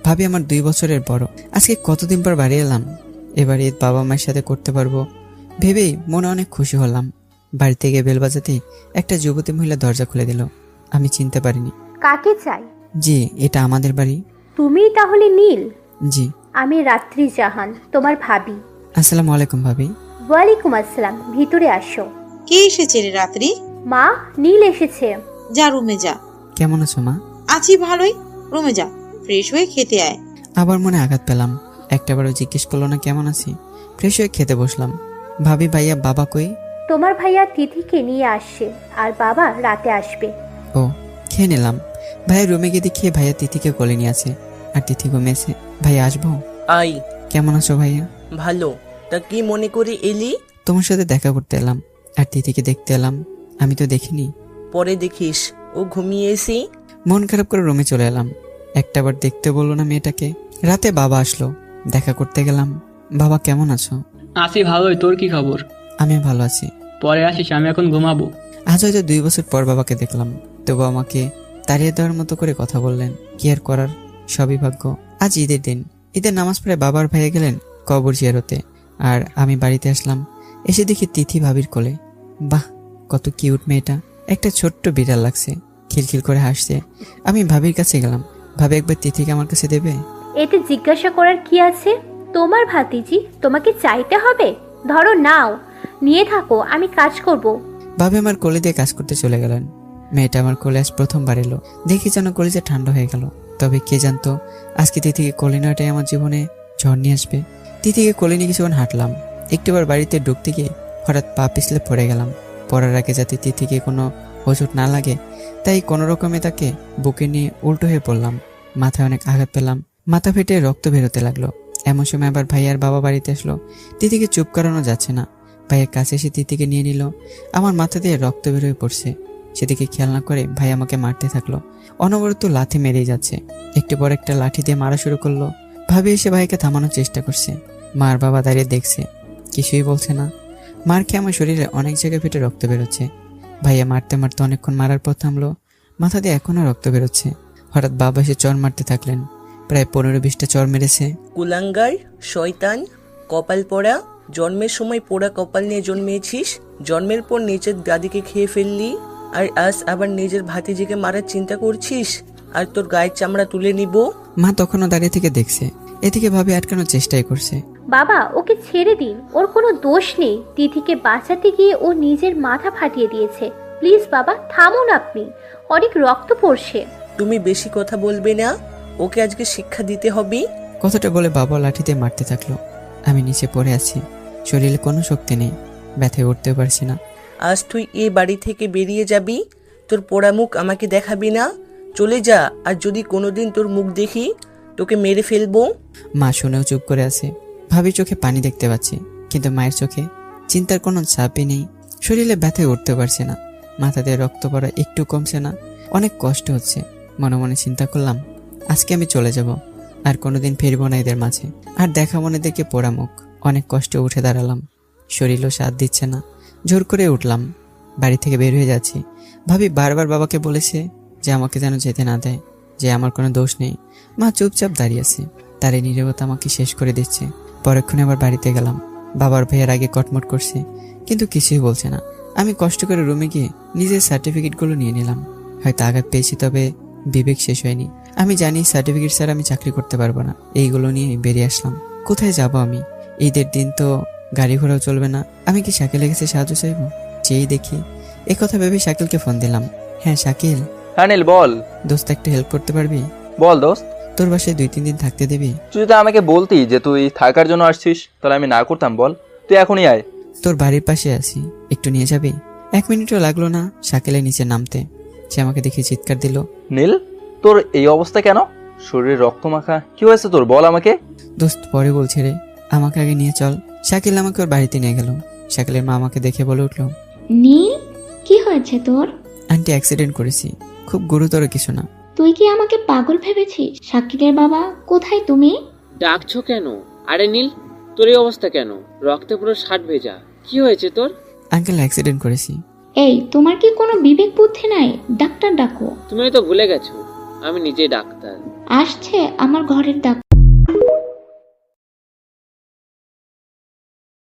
ভাবি আমার 2 বছরের বড়। আজকে কতদিন পর বাড়ি এলাম, এবার ঈদ বাবা মায়ের সাথে করতে পারবো ভেবেই মনে অনেক খুশি হলাম। বাড়িতে গিয়ে বেল বাজাতেই একটা যুবতী মহিলা দরজা খুলে দিল। আমি চিনতে পারিনি। কাকে চাই? জি, এটা আমাদের বাড়ি। তুমি তাহলে নীল? জি। আমি রাত্রি জাহান, তোমার ভাবি। আসসালামু আলাইকুম ভাবি। ওয়ালাইকুম আসসালাম, ভিতরে আসো। কে এসেছে রে রাত্রি? মা, নীল এসেছে। যা রুমে যা। কেমন আছো মা? আছি ভালোই, রুমে যা, ফ্রেশ হয়ে খেতে আয়। আবার মনে আঘাত পেলাম, একটাবারও জিজ্ঞেস করলো না কেমন আছি। ফ্রেশ হয়ে খেতে বসলাম। ভাবি ভাইয়া বাবা কই? তোমার ভাইয়া তিথিকে নিয়ে আসছে, আর বাবা রাতে আসবে। ও, খেয়ে নিলাম। ভাইয়া রুমে গিয়ে দেখি ভাইয়া তিথিকে কোলে নিয়ে আছে, আর তিথি ঘুমিয়েছে। ভাইয়া আসবো? আই। কেমন আছো ভাইয়া? ভালো। তা কি মনে করে এলি? তোমার সাথে দেখা করতে এলাম, আর তিথিকে দেখতে এলাম। আমি তো দেখিনি। পরে দেখিস, ও ঘুমিয়েছি। মন খারাপ করে রুমে চলে এলাম। একটাবার দেখতে বললো না মেয়েটাকে। রাতে বাবা আসলো, দেখা করতে গেলাম। বাবা কেমন আছো? আছি ভালোই, তোর কি খবর? আমি ভালো আছি। পরে আসিস, আমি এখন ঘুমাবো। আজ হয়তো 2 বছর পর বাবাকে দেখলাম, তবু আমাকে তাড়িয়ে দেওয়ার মতো করে কথা বললেন। কি আর করার, সবই ভাগ্য। আজ ঈদের দিন, ঈদের নামাজ পড়ে বাবার ভাইয়ে গেলেন কবর জিয়ারতে, আর আমি বাড়িতে আসলাম। এসে দেখি তিথি ভাবির কোলে। বাহ, কত কিউট মেয়েটা। একটা ছোট্ট বিড়াল লাগছে, খিলখিল করে হাসছে। আমি ভাবির কাছে গেলাম। ভাবি একবার তিথিকে আমার কাছে দেবে? এতে জিজ্ঞাসা করার কি আছে? তোমার ভাতিজি, তোমাকে চাইতে হবে? ধরো, নাও, নিয়ে থাকো, আমি কাজ করব। ভাবি আমার কোলে দিয়ে কাজ করতে চলে গেলেন। মেয়েটা আমার কোলে আজ প্রথমবার এলো, দেখি যেন কলিজা ঠান্ডা হয়ে গেল। তবে কে জানতো আজকে তিথিকে কোলে নেওয়াটাই আমার জীবনে ঝড় নিয়ে আসবে। তিথিকে কোলে নিয়ে কিছুক্ষণ হাঁটলাম। একটুবার বাড়িতে ঢুকতে গিয়ে হঠাৎ পা পিছলে পড়ে গেলাম। পড়ার আগে যাতে তিথিকে কোনো হোঁচট না লাগে, তাই কোনো রকমে তাকে বুকে নিয়ে উল্টো হয়ে পড়লাম। মাথায় অনেক আঘাত পেলাম, মাথা ফেটে রক্ত বেরোতে লাগলো। এমন সময় আবার ভাইয়ার বাবা বাড়িতে আসলো। তিথিকে চুপ করানো যাচ্ছে না। ভাইয়ের কাছে এসে তিথিকে নিয়ে নিল। আমার মাথা দিয়ে রক্ত বেরোয় পড়ছে। সেদিকে খেয়াল না করে ভাই আমাকে মারতে থাকলো। অনবরত লাথি মেরেই যাচ্ছে। একটু পর একটা লাঠি দিয়ে মারা শুরু করলো। ভাবি এসে ভাইকে থামানোর চেষ্টা করছে। মার বাবা দাঁড়িয়ে দেখছে, কিছুই বলছে না। মার খেয়ে আমার শরীরে অনেক জায়গায় ফেটে রক্ত বেরোচ্ছে। ভাইয়া মারতে মারতে অনেকক্ষণ মারার পর থামলো। মাথা দিয়ে এখনো রক্ত বেরোচ্ছে। হঠাৎ বাবা এসে চর মারতে থাকলেন। প্রায় 15-20টা চর মেরেছে। কুলাঙ্গার, শয়তান, কপাল পোড়া। জন্মের সময় পোড়া কপাল নিয়ে জন্মেছিস, জন্মের পর নিজের দাদিকে খেয়ে ফেললি, আর আজ আবার নিজের ভাতিজিকে মারার চিন্তা করছিস। আর তোর গায়ের চামড়া তুলে নিব। মা তখনও দাঁড়িয়ে থেকে দেখছে, এদিকে ভাবে আটকানোর চেষ্টাই করছে। বাবা, ওকে ছেড়ে দিন, ওর কোনো দোষ নেই। তিথিকে বাঁচাতে গিয়ে ও নিজের মাথা ফাটিয়ে দিয়েছে। প্লিজ বাবা, থামুন আপনি, অনেক রক্ত পড়ছে। তুমি বেশি কথা বলবে না, ওকে আজকে শিক্ষা দিতে হবে। কথাটা বলে বাবা লাঠিতে মারতে থাকলো। আমি নিচে পড়ে আছি, শরীরে কোনো শক্তি নেই, ব্যথায় উঠতেও পারছি না। আজ তুই এ বাড়ি থেকে বেরিয়ে যাবি, তোর পোড়া মুখ আমাকে দেখাবি না। চলে যা, আর যদি কোনোদিন তোর মুখ দেখি তোকে মেরে ফেলবো। মা শুনেও চুপ করে আছে। ভাবি চোখে পানি দেখতে পাচ্ছি, কিন্তু মায়ের চোখে চিন্তার কোনো চাপই নেই। শরীরে ব্যথায় উঠতে পারছে না, মাথা দিয়ে রক্ত পড়া একটু কমছে না, অনেক কষ্ট হচ্ছে। মনে মনে চিন্তা করলাম, আজকে আমি চলে যাব, আর কোনোদিন ফিরবো না এদের মাঝে। আর দেখা মনে দেখে পোড়া মুখ, অনেক কষ্টে উঠে দাঁড়ালাম। শরীরও সাথ দিচ্ছে না, জোর করে উঠলাম। বাড়ি থেকে বের হয়ে যাচ্ছি। ভাবি বারবার বাবাকে বলেছে যে আমাকে যেন যেতে না দেয়, যে আমার কোনো দোষ নেই। মা চুপচাপ দাঁড়িয়ে আছে, তার এই নীরবতা আমাকে শেষ করে দিচ্ছে। পরক্ষণে আবার বাড়িতে গেলাম। বাবার ভাইয়ের আগে কটমট করছে, কিন্তু কিছুই বলছে না। আমি কষ্ট করে রুমে গিয়ে নিজের সার্টিফিকেটগুলো নিয়ে নিলাম। হয়তো আঘাত পেয়েছি, তবে বিবেক শেষ হয়নি। আমি জানি সার্টিফিকেট ছাড়া আমি চাকরি করতে পারবো না। এইগুলো নিয়ে বেরিয়ে আসলাম। কোথায় যাব আমি? ঈদের দিন তো গাড়ি ঘোড়াও চলবে না। আমি কি শাকিলের কাছে সাহায্য চাইবো? যেই দেখি এ কথা ভেবে শাকিলকে ফোন দিলাম। হ্যাঁ শাকিল। হ্যাঁ নীল, বল। দোস্ত, একটা হেল্প করতে পারবি? বল দোস্ত। তোর বাসায় 2-3 দিন থাকতে দিবি? তুই যদি আমাকে বলতি যে তুই থাকার জন্য আসছিস, তাহলে আমি না করতাম। বল, তুই এখনই আয়। তোর বাড়ির পাশে আছি, একটু নিয়ে যাবি? 1 মিনিটও লাগলো না শাকিলের নিচে নামতে। সে আমাকে দেখে চিৎকার দিল। নীল, তোর এই অবস্থা কেন? শরীরে রক্ত মাখা, কি হয়েছে তোর? বল আমাকে। দোস্ত পরে বলছে রে, আমাকে আগে নিয়ে চল। শাকিল আমাকে ওর বাড়িতে নিয়ে গেল। শাকিলের মা আমাকে দেখে বলে উঠলো, নীল, কি হয়েছে তোর? আন্টি অ্যাক্সিডেন্ট করেছি, খুব গুরুতর কিছু না। তুই কি আমাকে পাগল ভেবেছিস? শাকিলের বাবা কোথায় তুমি? ডাকছো কেন? আরে নীল, তোর এই অবস্থা কেন? রক্তে পুরো শার্ট ভেজা, কি হয়েছে তোর? আঙ্কেল অ্যাক্সিডেন্ট করেছি। এই, তোমার কি কোনো বিবেক বুদ্ধি নাই? ডাক্তার ডাকো। তুমি তো ভুলে গেছো আমি নিজে ডাক্তার। আসছে আমার ঘরের ডাক।